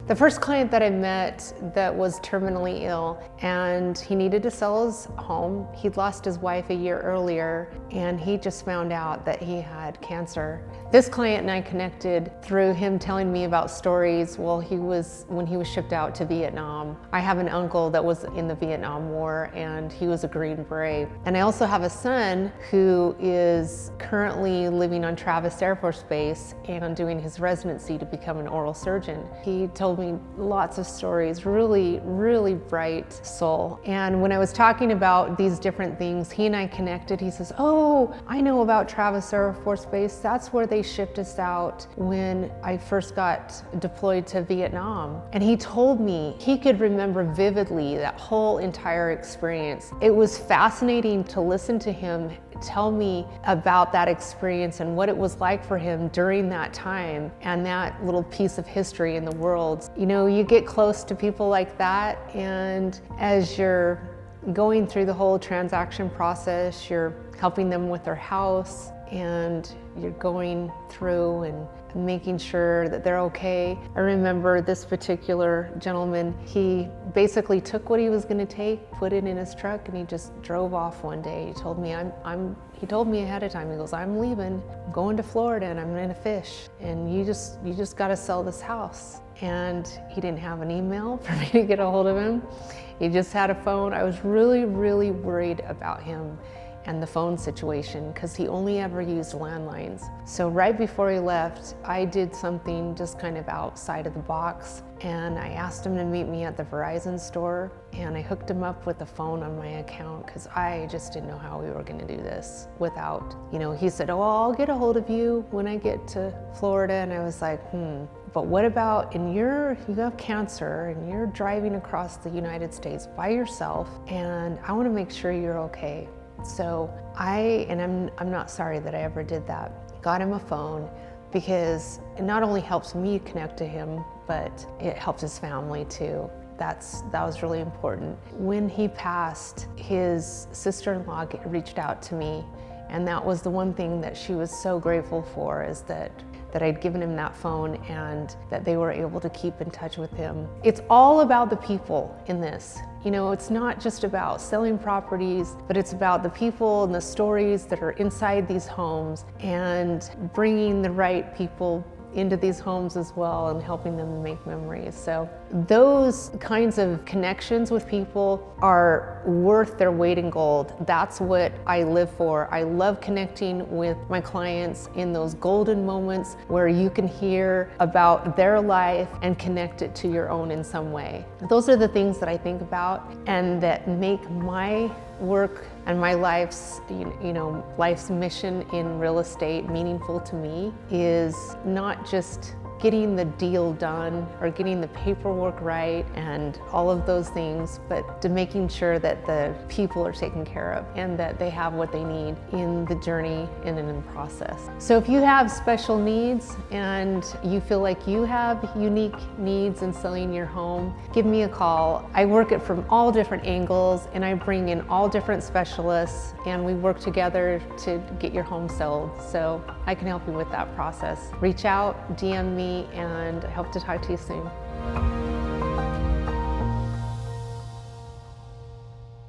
The first client that I met that was terminally ill and he needed to sell his home. He'd lost his wife a year earlier and he just found out that he had cancer. This client and I connected through him telling me about stories when he was shipped out to Vietnam. I have an uncle that was in the Vietnam War and he was a Green Beret. And I also have a son who is currently living on Travis Air Force Base and doing his residency to become an oral surgeon. He told me lots of stories, really, really bright soul. And when I was talking about these different things, he and I connected. He says, "Oh, I know about Travis Air Force Base. That's where they shipped us out when I first got deployed to Vietnam." And he told me he could remember vividly that whole entire experience. It was fascinating to listen to him tell me about that experience and what it was like for him during that time and that little piece of history in the world. You know, you get close to people like that, and as you're going through the whole transaction process, you're helping them with their house and you're going through and making sure that they're okay. I remember this particular gentleman, he basically took what he was gonna take, put it in his truck, and he just drove off one day. He told me, he told me ahead of time, he goes, "I'm leaving, I'm going to Florida and I'm gonna fish. And you just gotta sell this house." And he didn't have an email for me to get a hold of him. He just had a phone. I was really, really worried about him and the phone situation because he only ever used landlines. So right before he left, I did something just kind of outside of the box, and I asked him to meet me at the Verizon store, and I hooked him up with a phone on my account because I just didn't know how we were going to do this without, he said, "Oh, I'll get a hold of you when I get to Florida." And I was like, but what about you have cancer and you're driving across the United States by yourself, and I want to make sure you're okay. So I'm not sorry that I ever did that. Got him a phone because it not only helps me connect to him, but it helps his family too. That was really important. When he passed, his sister-in-law reached out to me, and that was the one thing that she was so grateful for, is that I'd given him that phone and that they were able to keep in touch with him. It's all about the people in this. It's not just about selling properties, but it's about the people and the stories that are inside these homes and bringing the right people into these homes as well and helping them make memories. So those kinds of connections with people are worth their weight in gold. That's what I live for. I love connecting with my clients in those golden moments where you can hear about their life and connect it to your own in some way. Those are the things that I think about and that make my work and my life's mission in real estate meaningful to me, is not just getting the deal done or getting the paperwork right and all of those things, but to making sure that the people are taken care of and that they have what they need in the journey and in the process. So if you have special needs and you feel like you have unique needs in selling your home, give me a call. I work it from all different angles, and I bring in all different specialists, and we work together to get your home sold. So I can help you with that process. Reach out, DM me, and I hope to talk to you soon.